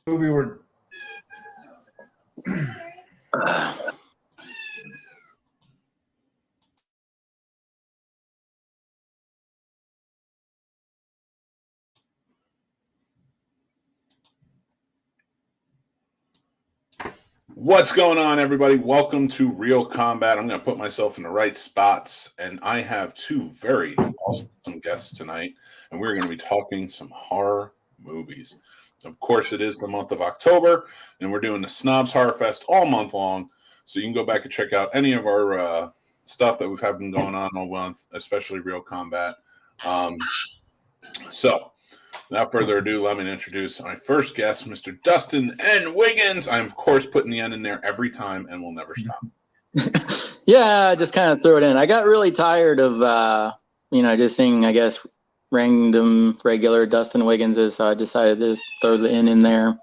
movie were. What's going on, everybody? Welcome to Real Combat. I'm going to put myself in the right spots, and I have two very awesome guests tonight, and we're going to be talking some horror movies. Of course, it is the month of October, and we're doing the Snobs Horrorfest all month long, so you can go back and check out any of our stuff that we've had been going on all month, especially Real Combat. So, without further ado, let me introduce my first guest, Mr. Dustin and Wiggins. I'm, of course, putting the N in there every time, and we'll never stop. Yeah, just kind of throw it in. I got really tired of, just seeing, I guess, random, regular Dustin Wigginses, so I decided to just throw the N in there.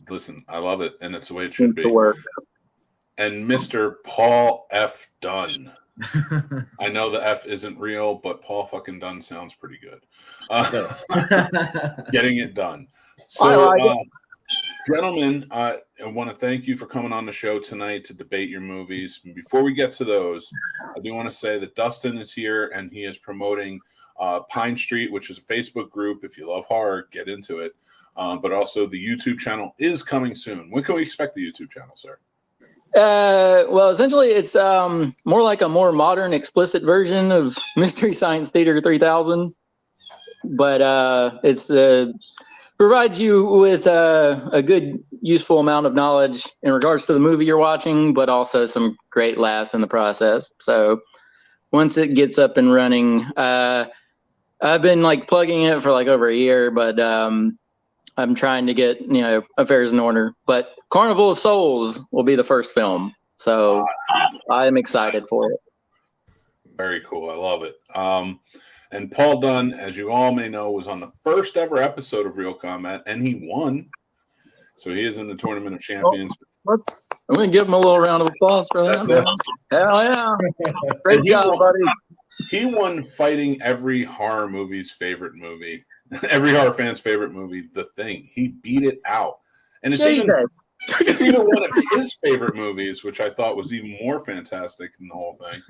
Listen, I love it, and it's the way it should be. Work. And Mr. Paul F. Dunn. I know the F isn't real, but Paul fucking Dunn sounds pretty good. Getting it done. So, gentlemen, I want to thank you for coming on the show tonight to debate your movies. Before we get to those, I do want to say that Dustin is here, and he is promoting Pine Street, which is a Facebook group. If you love horror, get into it. But also, the YouTube channel is coming soon. When can we expect the YouTube channel, sir? Well, essentially, it's more like a more modern, explicit version of Mystery Science Theater 3000, but it's provides you with a good, useful amount of knowledge in regards to the movie you're watching, but also some great laughs in the process. So once it gets up and running, I've been plugging it for over a year, but I'm trying to get affairs in order. But Carnival of Souls will be the first film, so I'm excited for it. Very cool. I love it. And Paul Dunn, as you all may know, was on the first ever episode of Real Combat, and he won. So he is in the Tournament of Champions. I'm going to give him a little round of applause for that. Hell yeah. Great job, buddy. He won fighting every horror movie's favorite movie. Every horror fan's favorite movie, The Thing. He beat it out. And it's even one of his favorite movies, which I thought was even more fantastic than the whole thing.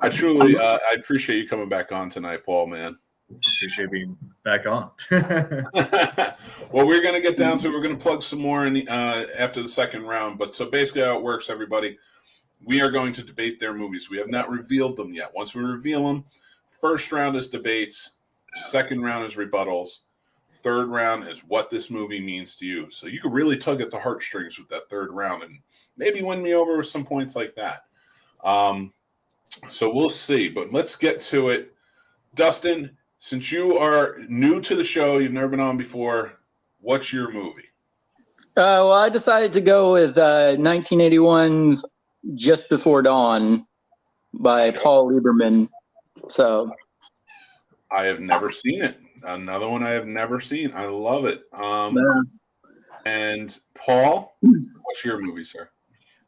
I truly I appreciate you coming back on tonight, Paul, man. Appreciate being back on. Well, we're going to get down to we're going to plug some more in the, after the second round. But so basically how it works, everybody, we are going to debate their movies. We have not revealed them yet. Once we reveal them, first round is debates. Second round is rebuttals. Third round is what this movie means to you. So you could really tug at the heartstrings with that third round and maybe win me over with some points like that. So we'll see. But let's get to it. Dustin, since you are new to the show, you've never been on before, what's your movie? Well, I decided to go with 1981's Just Before Dawn by Paul Lieberman. So I have never seen it. Another one I have never seen. I love it. And Paul, what's your movie, sir?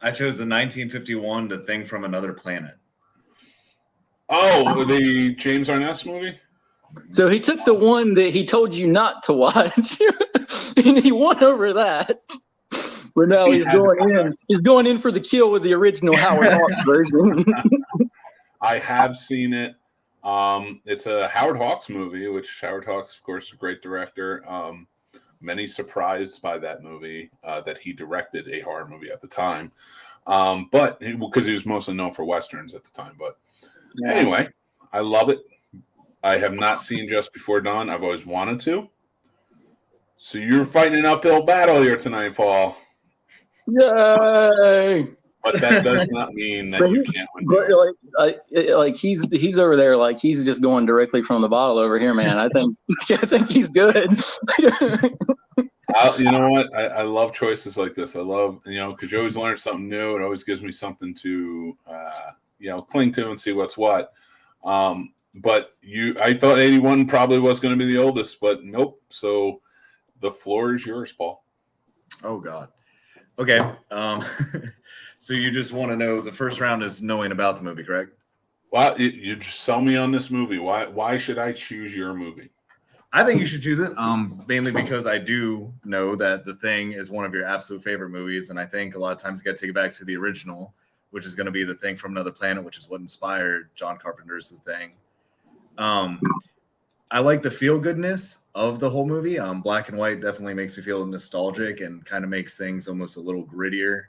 I chose the 1951 The Thing from Another Planet. Oh, the James Arness movie? So he took the one that he told you not to watch, and he won over that. But no, he's going in. He's going in for the kill with the original Howard Hawks version. I have seen it. It's a Howard Hawks movie, which Howard Hawks, of course, is a great director. Many surprised by that movie, that he directed a horror movie at the time. But because he was mostly known for Westerns at the time. But anyway, I love it. I have not seen Just Before Dawn. I've always wanted to. So you're fighting an uphill battle here tonight, Paul. Yay! But that does not mean that you can't win. But he's over there, he's just going directly from the bottle over here, man. I think he's good. You know what? I love choices like this. I love, because you always learn something new. It always gives me something to cling to and see what's what. But I thought 81 probably was going to be the oldest, but nope. So the floor is yours, Paul. Oh God. Okay. So you just want to know, the first round is knowing about the movie, correct? Well, you just sell me on this movie. Why should I choose your movie? I think you should choose it, mainly because I do know that The Thing is one of your absolute favorite movies, and I think a lot of times you got to take it back to the original, which is going to be The Thing from Another Planet, which is what inspired John Carpenter's The Thing. I like the feel-goodness of the whole movie. Black and white definitely makes me feel nostalgic and kind of makes things almost a little grittier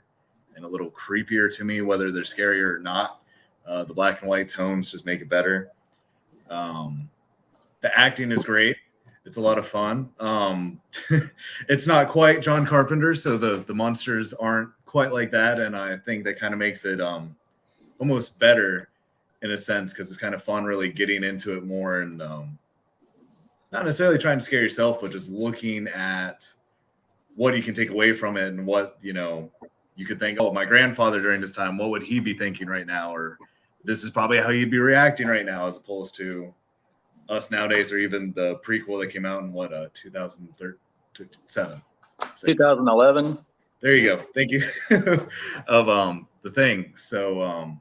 and a little creepier to me, whether they're scarier or not. The black and white tones just make it better. The acting is great. It's a lot of fun. It's not quite John Carpenter, so the monsters aren't quite like that, and I think that kind of makes it almost better in a sense, because it's kind of fun really getting into it more and not necessarily trying to scare yourself, but just looking at what you can take away from it and what, you could think, oh, my grandfather during this time, what would he be thinking right now? Or this is probably how he'd be reacting right now, as opposed to us nowadays, or even the prequel that came out in 2007? 2011. There you go. Thank you. Of The Thing. So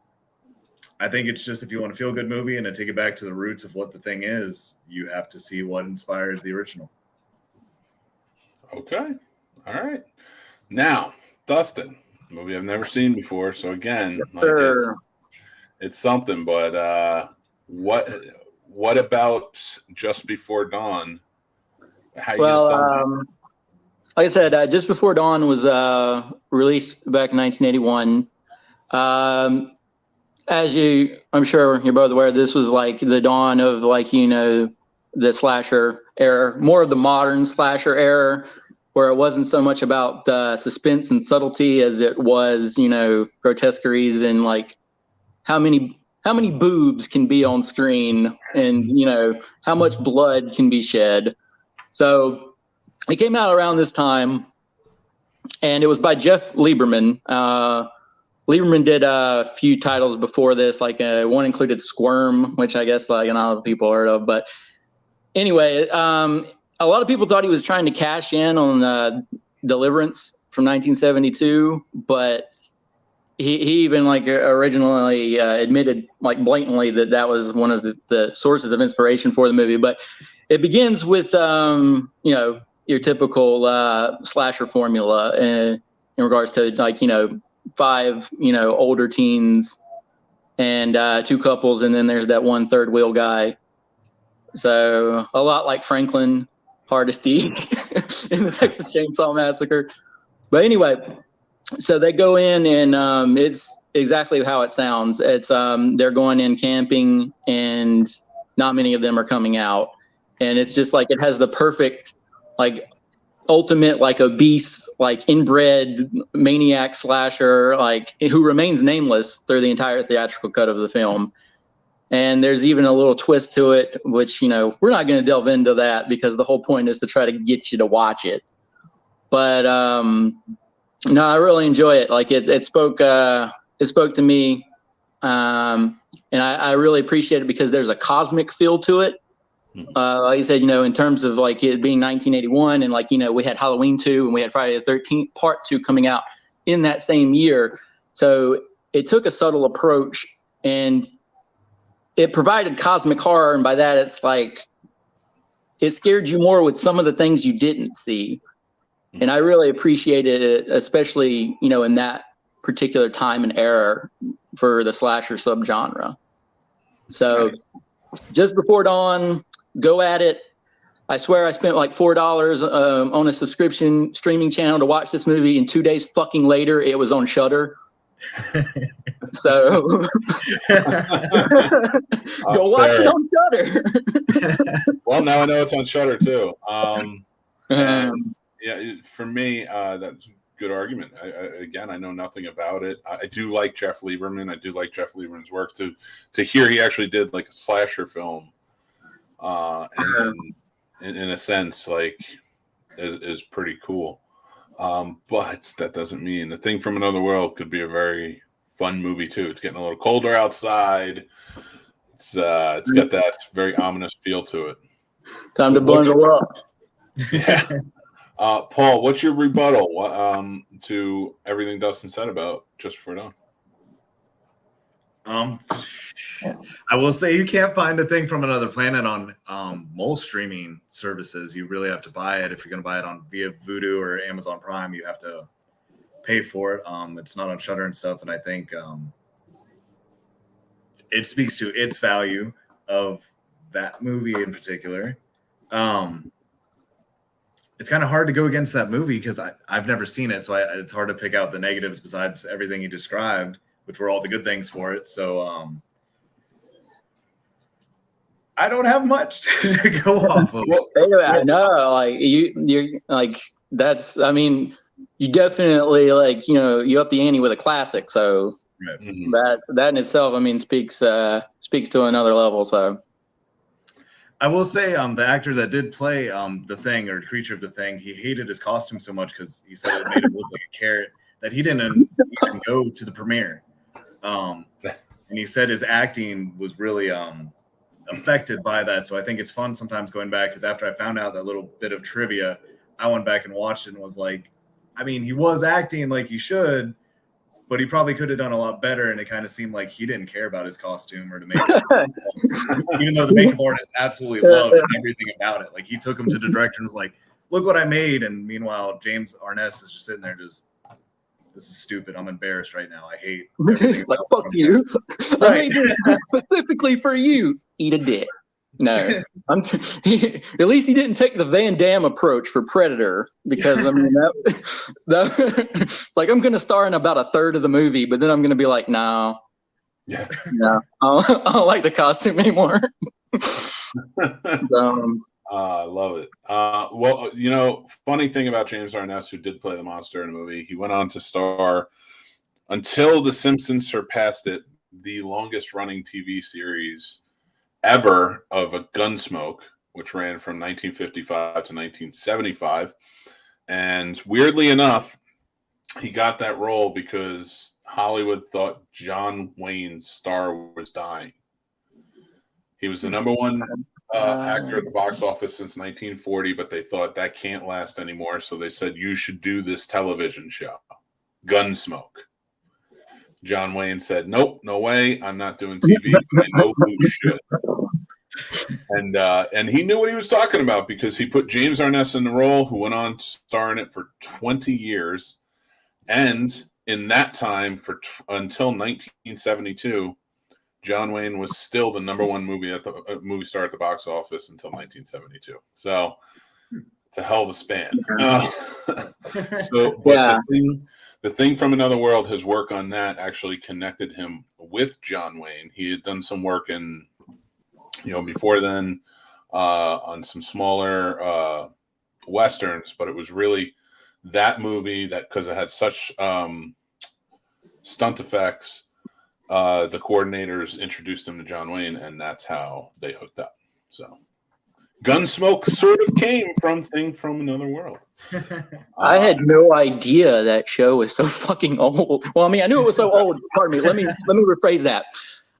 I think it's just, if you want to feel a good movie and to take it back to the roots of what The Thing is, you have to see what inspired the original. Okay. All right. Now, Dustin, a movie I've never seen before. So again, it's something, but what about Just Before Dawn? Like I said, Just Before Dawn was released back in 1981. I'm sure you're both aware, this was like the dawn of the slasher era, more of the modern slasher era, where it wasn't so much about the suspense and subtlety as it was, grotesqueries and like how many boobs can be on screen and, how much blood can be shed. So it came out around this time, and it was by Jeff Lieberman. Lieberman did a few titles before this, like one included Squirm, which I guess not a lot of people heard of. But anyway, a lot of people thought he was trying to cash in on Deliverance from 1972, but he even originally admitted blatantly that was one of the sources of inspiration for the movie. But it begins with your typical slasher formula in regards to 5 older teens and 2 couples, and then there's that one third wheel guy. So a lot like Franklin Hardesty in the Texas Chainsaw Massacre. But anyway, so they go in and it's exactly how it sounds. It's they're going in camping and not many of them are coming out, and it's just it has the perfect ultimate obese inbred maniac slasher who remains nameless through the entire theatrical cut of the film. And there's even a little twist to it, which we're not going to delve into that because the whole point is to try to get you to watch it. But no, I really enjoy it. It spoke to me, and I really appreciate it because there's a cosmic feel to it. Like you said, in terms of it being 1981, and we had Halloween 2 and we had Friday the 13th Part 2 coming out in that same year. So it took a subtle approach and it provided cosmic horror, and by that it's it scared you more with some of the things you didn't see. And I really appreciated it, especially in that particular time and era for the slasher subgenre. So Just Before Dawn, go at it. I swear I spent $4 on a subscription streaming channel to watch this movie, and 2 days fucking later it was on Shudder. So go watch it on Shudder. Well, now I know it's on Shudder too. Yeah, for me, that's a good argument. I know nothing about it. I do like Jeff Lieberman. I do like Jeff Lieberman's work. To hear he actually did a slasher film, and in a sense, is pretty cool. But that doesn't mean The Thing from Another World could be a very fun movie too. It's getting a little colder outside. It's got that very ominous feel to it. Time to bundle up. Yeah. Paul, what's your rebuttal to everything Dustin said about Just Before Dawn? Um, I will say you can't find A Thing from Another Planet on most streaming services. You really have to buy it. If you're going to buy it on via Vudu or Amazon Prime, you have to pay for it. It's not on Shudder and stuff, and I think it speaks to its value of that movie in particular. It's kind of hard to go against that movie because I've never seen it, so it's hard to pick out the negatives besides everything you described, which were all the good things for it. So I don't have much to go off of. I know, like you're like that's. I mean, you definitely you up the ante with a classic. So that in itself, I mean, speaks to another level. So I will say, the actor that did play the Thing or Creature of the Thing, he hated his costume so much because he said it made him look like a carrot that he didn't even go to the premiere. And he said his acting was really affected by that. So I think it's fun sometimes going back because after I found out that little bit of trivia, I went back and watched it and was like, I mean, he was acting like he should, but he probably could have done a lot better. And it kind of seemed like he didn't care about his costume or to make it, even though the makeup artist absolutely loved everything about it. Like he took him to the director and was like, look what I made. And meanwhile, James Arness is just sitting there just, this is stupid. I'm embarrassed right now. I hate like, fuck you. Right. I made this specifically for you. Eat a dick. No, at least he didn't take the Van Damme approach for Predator because I mean that it's like I'm going to star in about a third of the movie, but then I'm going to be like, no, I don't like the costume anymore. I love it. Well, you know, funny thing about James Arness, who did play the monster in the movie, he went on to star until The Simpsons surpassed it, the longest running TV series ever of a Gunsmoke, which ran from 1955 to 1975. And weirdly enough, he got that role because Hollywood thought John Wayne's star was dying. He was the number one actor at the box office since 1940, but they thought that can't last anymore. So they said, you should do this television show, Gunsmoke. John Wayne said, nope, no way. I'm not doing TV, but I know who should. And he knew what he was talking about because he put James Arness in the role, who went on to star in it for 20 years. And in that time, until 1972, John Wayne was still the number one movie star at the box office until 1972. So it's a hell of a span. The Thing from Another World, his work on that actually connected him with John Wayne. He had done some work before then on some smaller Westerns, but it was really that movie that, because it had such stunt effects, the coordinators introduced him to John Wayne, and that's how they hooked up. So Gunsmoke sort of came from Thing from Another World. I had no idea that show was so fucking old. Well, I mean, I knew it was so old. Pardon me. Let me rephrase that.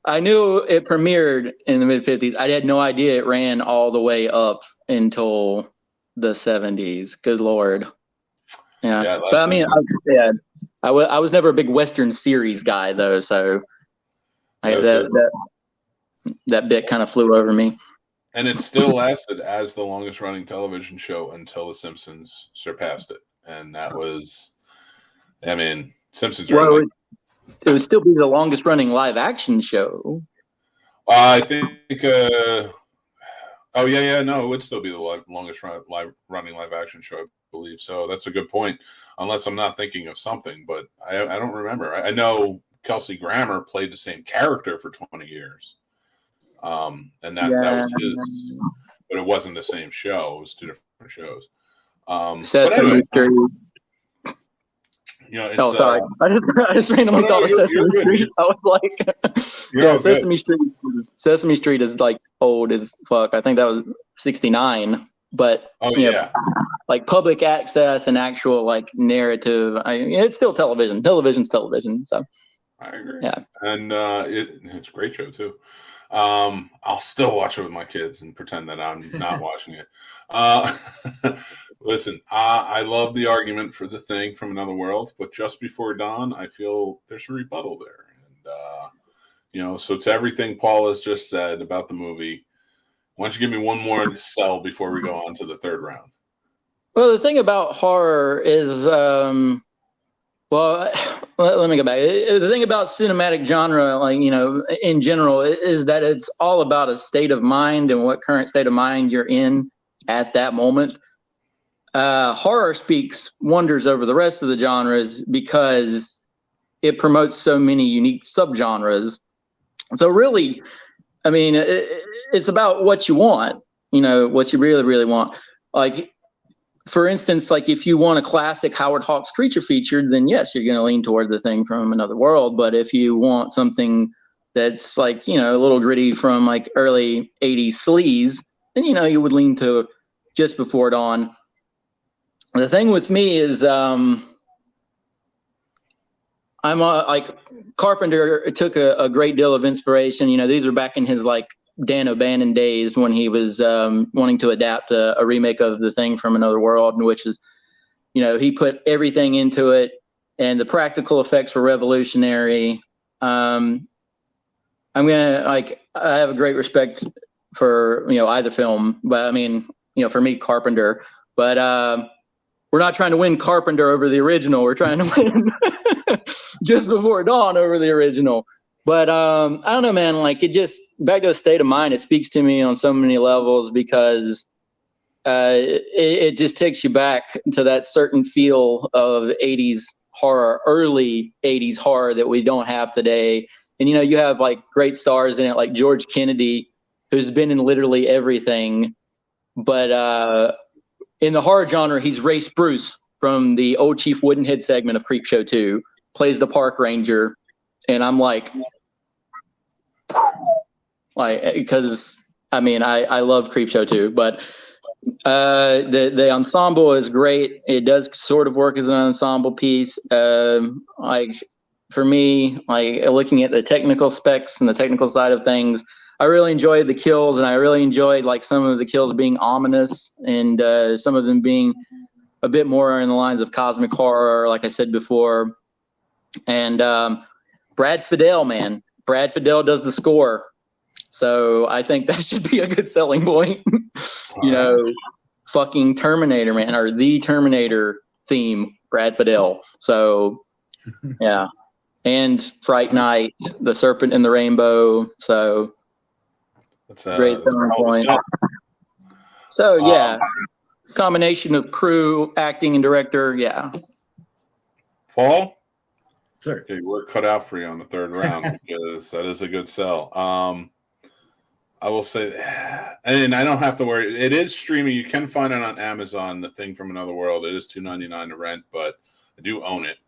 I knew it premiered in the mid-50s. I had no idea it ran all the way up until the 70s. Good Lord. Yeah. But I mean, I was never a big Western series guy, though. So that bit kind of flew over me. And it still lasted as the longest running television show until The Simpsons surpassed it. And that was, I mean, Simpsons. Well, it would still be the longest running live action show. I think, it would still be the longest running live action show, I believe. So that's a good point, unless I'm not thinking of something, but I don't remember. I know Kelsey Grammer played the same character for 20 years. And that was his, but it wasn't the same show. It was two different shows. Sesame Street. Sorry. I just randomly thought of Sesame Street. I was like, Sesame Street is like old as fuck. I think that was 1969. But like public access and actual like narrative, it's still television. Television's television. So I agree. Yeah, and it's a great show too. I'll still watch it with my kids and pretend that I'm not watching it. Listen, I love the argument for The Thing from Another World, but just before dawn, I feel there's a rebuttal there. And So to everything Paul has just said about the movie, why don't you give me one more to sell before we go on to the third round? Well, the thing about horror is, well, let me go back. The thing about cinematic genre, like, in general, is that it's all about a state of mind and what current state of mind you're in at that moment. Horror speaks wonders over the rest of the genres because it promotes so many unique subgenres. So really, I mean, it's about what you want, what you really, really want. Like, for instance, like if you want a classic Howard Hawks creature feature, then yes, you're going to lean toward The Thing from Another World. But if you want something that's like, a little gritty from like early 80s sleaze, then, you would lean to Just Before Dawn. The thing with me is I'm like Carpenter took a great deal of inspiration. These are back in his like Dan O'Bannon days when he was wanting to adapt a remake of The Thing from Another World, which is, he put everything into it, and the practical effects were revolutionary. I have a great respect for either film, but I mean, for me, Carpenter. But we're not trying to win Carpenter over the original. We're trying to win Just Before Dawn over the original. But I don't know, man. Like, it just, back to a state of mind, it speaks to me on so many levels because it just takes you back to that certain feel of 80s horror, early 80s horror that we don't have today. And, you have like great stars in it, like George Kennedy, who's been in literally everything. But in the horror genre, he's Ray Spruce from the Old Chief Woodenhead segment of Creepshow 2, plays the park ranger. And I'm like, because I mean, I love Creepshow 2, but the ensemble is great. It does sort of work as an ensemble piece. Like for me, like looking at the technical specs and the technical side of things, I really enjoyed the kills, and I really enjoyed like some of the kills being ominous and some of them being a bit more in the lines of cosmic horror, like I said before. And Brad Fiedel, man. Brad Fiedel does the score. So I think that should be a good selling point. Fucking Terminator, man, or the Terminator theme, Brad Fiedel. So, yeah. And Fright Night, The Serpent and the Rainbow. So, that's great selling point. So, yeah. Combination of crew, acting, and director, yeah. Paul? Sir. Okay, we're cut out for you on the third round because that is a good sell. I will say, and I don't have to worry. It is streaming. You can find it on Amazon, The Thing from Another World. It is $2.99 to rent, but I do own it.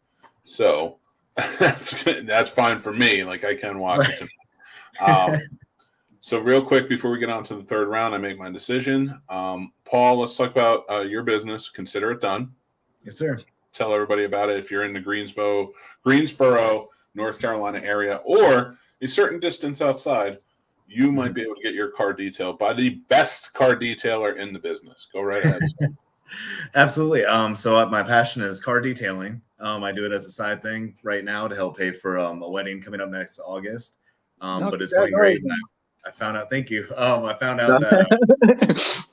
So that's good. That's fine for me. Like, I can watch it. So real quick, before we get on to the third round, I make my decision. Paul, let's talk about your business. Consider It Done. Yes, sir. Tell everybody about it if you're in the Greensboro, North Carolina area, or a certain distance outside. You might be able to get your car detailed by the best car detailer in the business. Go right ahead. Absolutely. So my passion is car detailing. I do it as a side thing right now to help pay for a wedding coming up next August. But it's going great. And I found out. Thank you. I found out that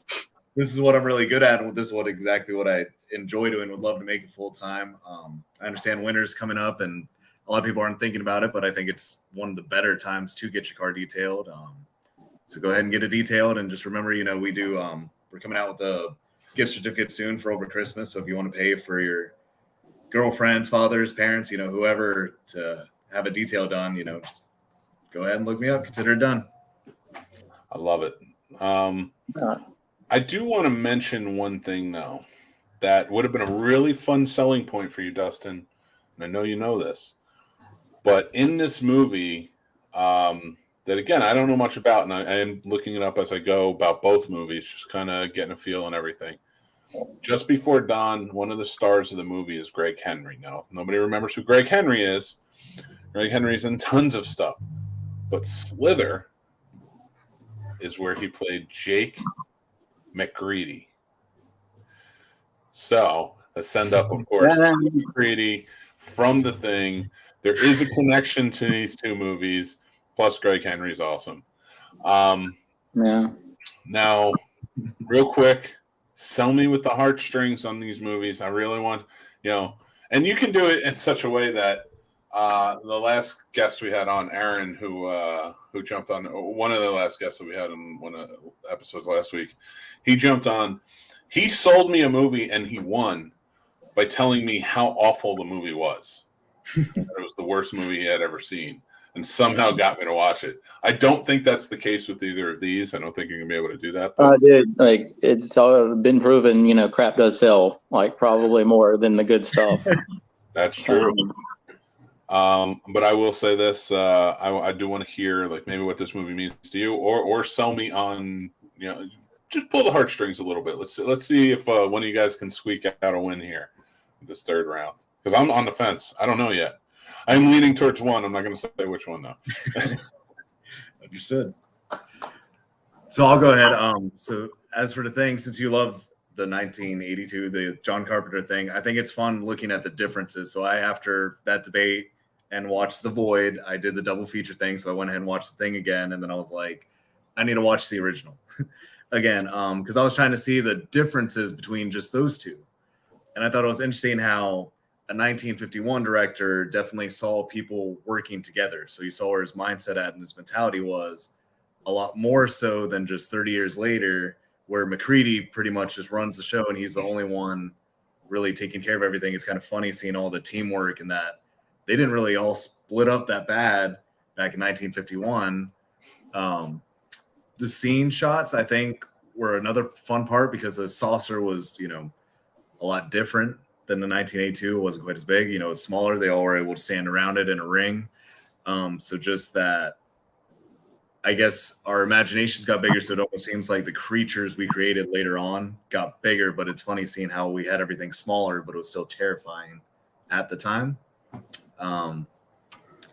this is what I'm really good at. And this is exactly what I enjoy doing. Would love to make it full time. I understand winter's coming up, and a lot of people aren't thinking about it, but I think it's one of the better times to get your car detailed. So go ahead and get it detailed, and just remember, we do. We're coming out with a gift certificate soon for over Christmas. So if you want to pay for your girlfriends, fathers, parents, whoever to have a detail done, just go ahead and look me up. Consider It Done. I love it. I do want to mention one thing though that would have been a really fun selling point for you, Dustin. And I know you know this. But in this movie, that again, I don't know much about, and I am looking it up as I go about both movies, just kind of getting a feel and everything. Just Before Dawn, one of the stars of the movie is Greg Henry. Now, nobody remembers who Greg Henry is. Greg Henry's in tons of stuff. But Slither is where he played Jake McGreedy. So, let's send up, of course, McGreedy from The Thing. There is a connection to these two movies. Plus, Greg Henry's awesome. Yeah. Now, real quick, sell me with the heartstrings on these movies. I really want, and you can do it in such a way that the last guest we had on, Aaron, who jumped on, one of the last guests that we had on one of the episodes last week, he jumped on. He sold me a movie and he won by telling me how awful the movie was. It was the worst movie he had ever seen, and somehow got me to watch it. I don't think that's the case with either of these. I don't think you're gonna be able to do that. Dude, like it's all been proven, crap does sell, like probably more than the good stuff. That's true. But I will say this: I do want to hear like maybe what this movie means to you, or sell me on, just pull the heartstrings a little bit. Let's see if one of you guys can squeak out a win here in this third round. Because I'm on the fence. I don't know yet. I'm leaning towards one. I'm not going to say which one, though. Understood. So I'll go ahead. So as for the thing, since you love the 1982, the John Carpenter thing, I think it's fun looking at the differences. So after that debate and watched The Void, I did the double feature thing. So I went ahead and watched the thing again. And then I was like, I need to watch the original again. Because I was trying to see the differences between just those two. And I thought it was interesting how a 1951 director definitely saw people working together. So you saw where his mindset at and his mentality was a lot more so than just 30 years later, where McCready pretty much just runs the show and he's the only one really taking care of everything. It's kind of funny seeing all the teamwork and that they didn't really all split up that bad back in 1951. The scene shots, I think, were another fun part because the saucer was, a lot different than the 1982. It wasn't quite as big, it was smaller. They all were able to stand around it in a ring. So just that, I guess our imaginations got bigger. So it almost seems like the creatures we created later on got bigger, but it's funny seeing how we had everything smaller, but it was still terrifying at the time. And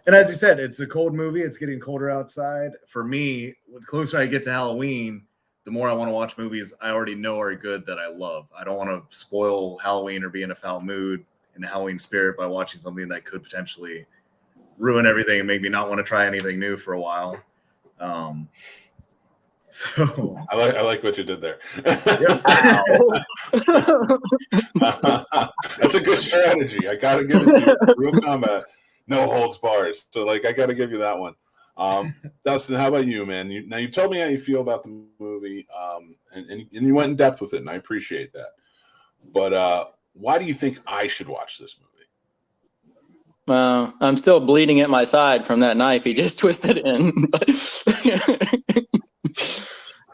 as you said, it's a cold movie. It's getting colder outside. For me, the closer I get to Halloween, the more I want to watch movies I already know are good that I love. I don't want to spoil Halloween or be in a foul mood in the Halloween spirit by watching something that could potentially ruin everything and make me not want to try anything new for a while. So I like what you did there. That's a good strategy. I got to give it to you. Real combat, no holds bars. So I got to give you that one. Dustin, how about you, man? Now you've told me how you feel about the movie, and you went in depth with it, and I appreciate that. But why do you think I should watch this movie? I'm still bleeding at my side from that knife he just twisted in. That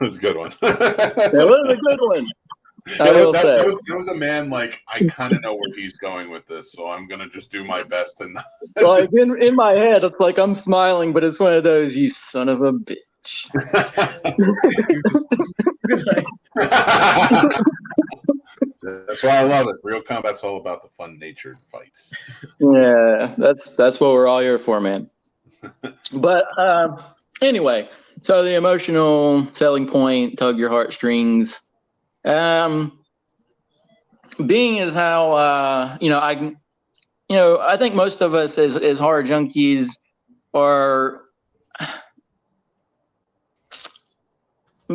was a good one. That was a good one. That was a man I kind of know where he's going with this, so I'm gonna just do my best to not. In my head, it's like I'm smiling, but it's one of those, you son of a bitch. That's why I love it. Real combat's all about the fun-natured fights. Yeah, that's what we're all here for, man. But anyway, so the emotional selling point, tug your heartstrings. Being is how I think most of us as horror junkies are.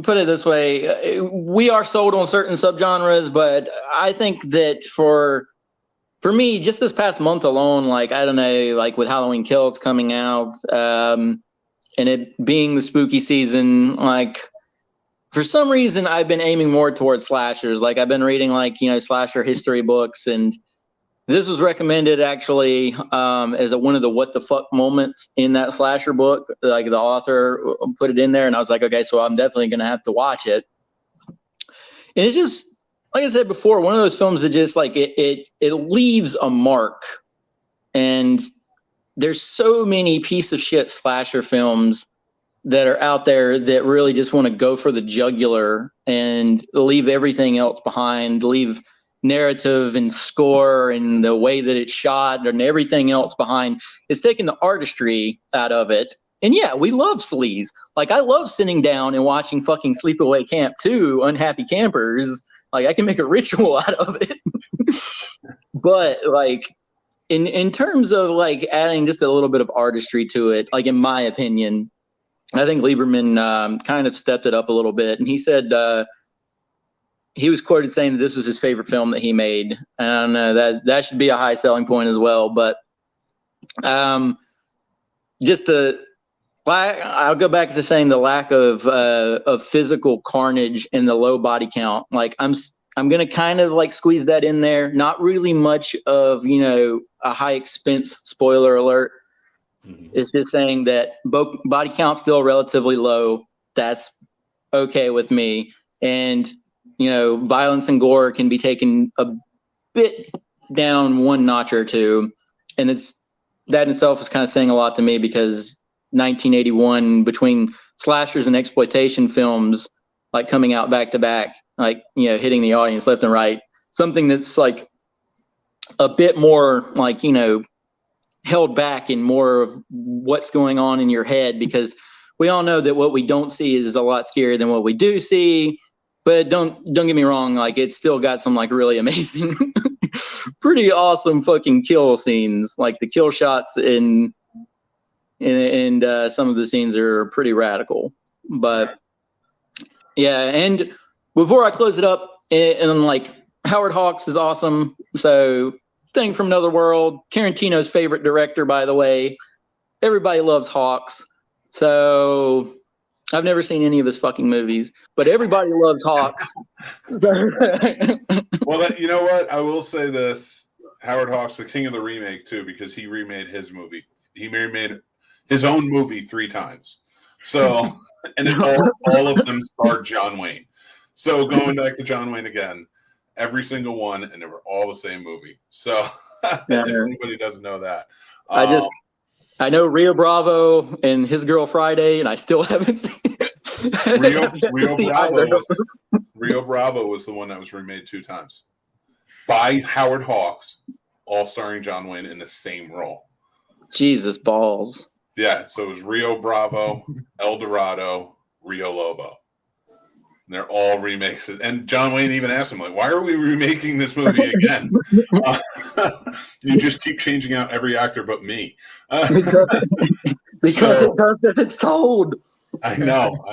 Put it this way, we are sold on certain subgenres, but I think that for me, just this past month alone, I don't know, with Halloween Kills coming out, and it being the spooky season, for some reason, I've been aiming more towards slashers. I've been reading slasher history books, and this was recommended actually as one of the what the fuck moments in that slasher book. The author put it in there, and I was like, okay, so I'm definitely gonna have to watch it. And it's just, like I said before, one of those films that just it leaves a mark. And there's so many piece of shit slasher films that are out there that really just want to go for the jugular and leave everything else behind, leave narrative and score and the way that it's shot and everything else behind. It's taking the artistry out of it. And yeah, we love sleaze. I love sitting down and watching fucking Sleepaway Camp 2, Unhappy Campers. I can make a ritual out of it. But in terms of like adding just a little bit of artistry to it, like in my opinion, I think Lieberman kind of stepped it up a little bit, and he said he was quoted saying that this was his favorite film that he made, and that should be a high selling point as well. But I'll go back to saying the lack of physical carnage and the low body count. Like I'm gonna kind of like squeeze that in there. Not really much of a high expense spoiler alert. Mhm. It's just saying that body count's still relatively low. That's okay with me. And violence and gore can be taken a bit down one notch or two, and that in itself is kind of saying a lot to me, because 1981, between slashers and exploitation films like coming out back to back, like hitting the audience left and right, something that's like a bit more like held back in more of what's going on in your head, because we all know that what we don't see is a lot scarier than what we do see. But don't get me wrong, like it's still got some like really amazing, pretty awesome fucking kill scenes. Like the kill shots in some of the scenes are pretty radical. But yeah, and before I close it up, and like Howard Hawks is awesome. So Thing from Another World, Tarantino's favorite director, by the way. Everybody loves Hawks. So I've never seen any of his fucking movies, but everybody loves Hawks. Well, you know what? I will say this. Howard Hawks, the king of the remake, too, because he remade his movie. He remade his own movie 3 times. So, and all of them starred John Wayne. So going back to John Wayne again, every single one, and they were all the same movie. So if anybody doesn't know that. I know Rio Bravo and His Girl Friday, and I still haven't seen it. Rio Bravo was the one that was remade 2 times by Howard Hawks, all starring John Wayne in the same role. Jesus balls. Yeah, so it was Rio Bravo, El Dorado, Rio Lobo. And they're all remakes. And John Wayne even asked him, like, why are we remaking this movie again? You just keep changing out every actor but me. Because it's told. I know.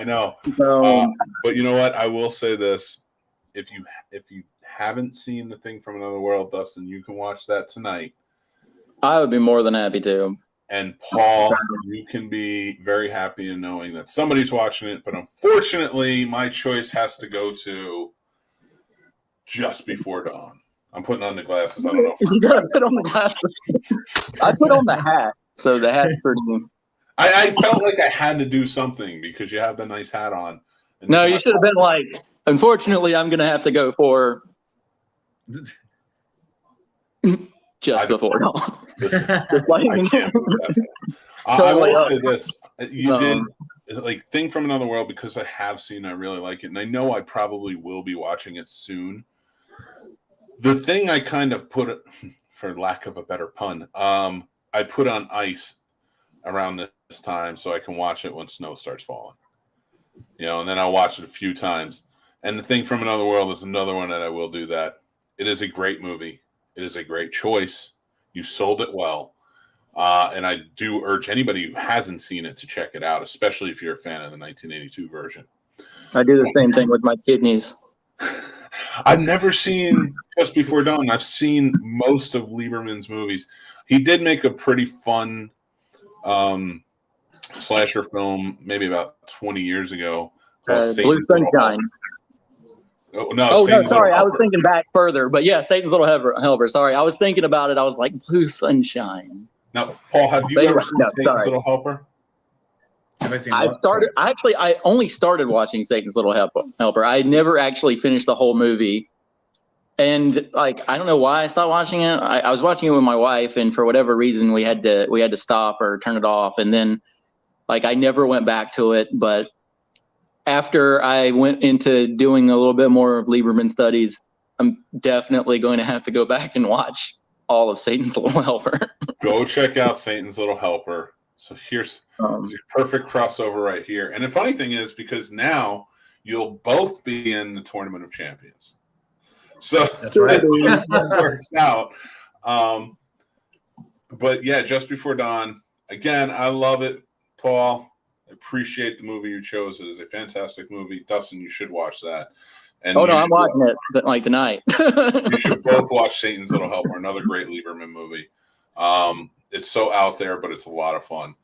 But you know what? I will say this. If you haven't seen The Thing from Another World, Dustin, you can watch that tonight. I would be more than happy to. And Paul, you can be very happy in knowing that somebody's watching it. But unfortunately, my choice has to go to Just Before Dawn. I'm putting on the glasses. I don't know. You gotta put on the glasses. I put on the hat, so the hat's pretty. I felt like I had to do something because you have the nice hat on. No, you should have been like, unfortunately, I'm going to have to go for Just Before Dawn. Listen, I can't do that. I will say this. You did, like, Thing from Another World, because I have seen, I really like it. And I know I probably will be watching it soon. The Thing I kind of put, for lack of a better pun, I put on ice around this time so I can watch it when snow starts falling. And then I'll watch it a few times. And The Thing from Another World is another one that I will do that. It is a great movie. It is a great choice. You sold it well. And I do urge anybody who hasn't seen it to check it out, especially if you're a fan of the 1982 version. I do the same thing with my kidneys. I've never seen Just Before Dawn. I've seen most of Lieberman's movies. He did make a pretty fun slasher film maybe about 20 years ago called Blue Sunshine. No, sorry. I was thinking back further. But yeah, Satan's Little Helper. Sorry. I was thinking about it. I was like, Blue Sunshine. Now, Paul, have you ever seen Satan's Little Helper? Have I seen I only started watching Satan's Little Helper. I never actually finished the whole movie. And like, I don't know why I stopped watching it. I was watching it with my wife, and for whatever reason we had to stop or turn it off. And then like, I never went back to it. But after I went into doing a little bit more of Lieberman studies, I'm definitely going to have to go back and watch all of Satan's Little Helper. Go check out Satan's Little Helper. So here's a perfect crossover right here. And the funny thing is, because now you'll both be in the Tournament of Champions. So that's right. It works out. But yeah, Just Before Dawn. Again, I love it, Paul. I appreciate the movie you chose. It is a fantastic movie. Dustin, you should watch that. And Oh no, I'm watching it like tonight. you should both watch Satan's Little Helper, another great Lieberman movie. It's so out there, but it's a lot of fun.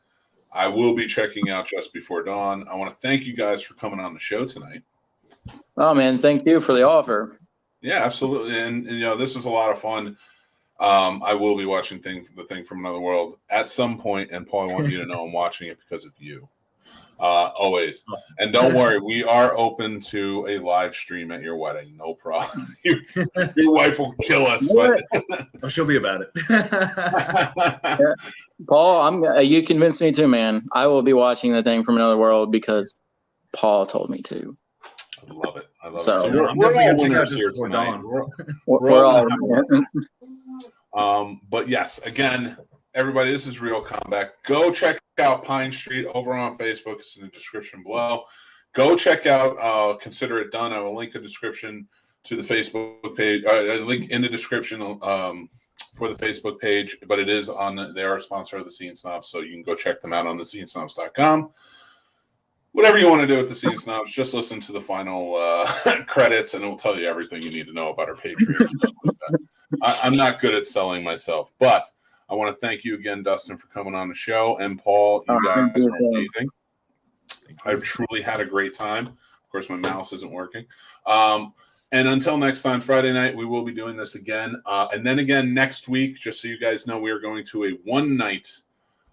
I will be checking out Just Before Dawn. I want to thank you guys for coming on the show tonight. Oh man, thank you for the offer. Yeah, absolutely. And you know, this was a lot of fun. I will be watching The Thing from Another World at some point, and Paul, I want you to know I'm watching it because of you. Always. Awesome. And don't worry, we are open to a live stream at your wedding. No problem. Your wife will kill us. But... Oh, she'll be about it. Yeah. Paul, you convinced me too, man. I will be watching The Thing from Another World because Paul told me to. I love it. I love So, it. So we're all winners here tonight. We're all but yes, again, everybody, this is Real Combat. Go check out Pine Street over on Facebook. It's in the description below. Go check out Consider It Done. I will link a description to the Facebook page. A link in the description for the Facebook page, but it is on. They are a sponsor of the Scene Snobs, so you can go check them out on thescenesnobs.com. Whatever you want to do with the Scene Snobs, just listen to the final credits, and it will tell you everything you need to know about our Patreon and stuff like that. I'm not good at selling myself, but I want to thank you again, Dustin, for coming on the show. And Paul, you guys are amazing. I've truly had a great time. Of course, my mouse isn't working. And until next time, Friday night, we will be doing this again. And then again next week, just so you guys know, we are going to a 1 night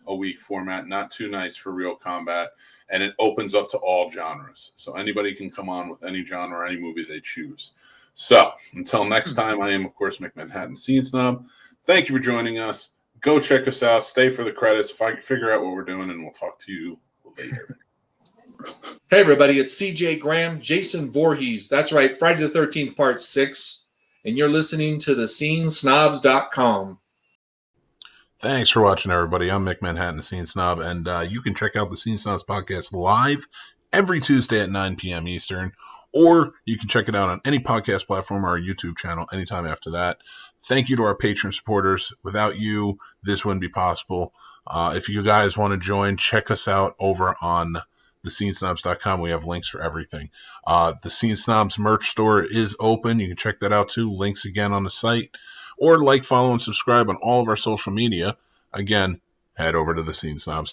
a week format, not 2 nights for Real Combat. And it opens up to all genres. So anybody can come on with any genre or any movie they choose. So until next time, I am, of course, Mick Manhattan Scene Snob. Thank you for joining us. Go check us out. Stay for the credits. Figure out what we're doing, and we'll talk to you later. Hey, everybody. It's CJ Graham, Jason Voorhees. That's right. Friday the 13th, Part 6. And you're listening to thescenesnobs.com. Thanks for watching, everybody. I'm Mick Manhattan, the Scene Snob, and you can check out the Scene Snobs podcast live every Tuesday at 9 p.m. Eastern, or you can check it out on any podcast platform or our YouTube channel anytime after that. Thank you to our Patreon supporters. Without you, this wouldn't be possible. If you guys want to join, check us out over on thescenesnobs.com. We have links for everything. The Scene Snobs merch store is open. You can check that out too. Links again on the site. Or like, follow, and subscribe on all of our social media. Again, head over to thescenesnobs.com.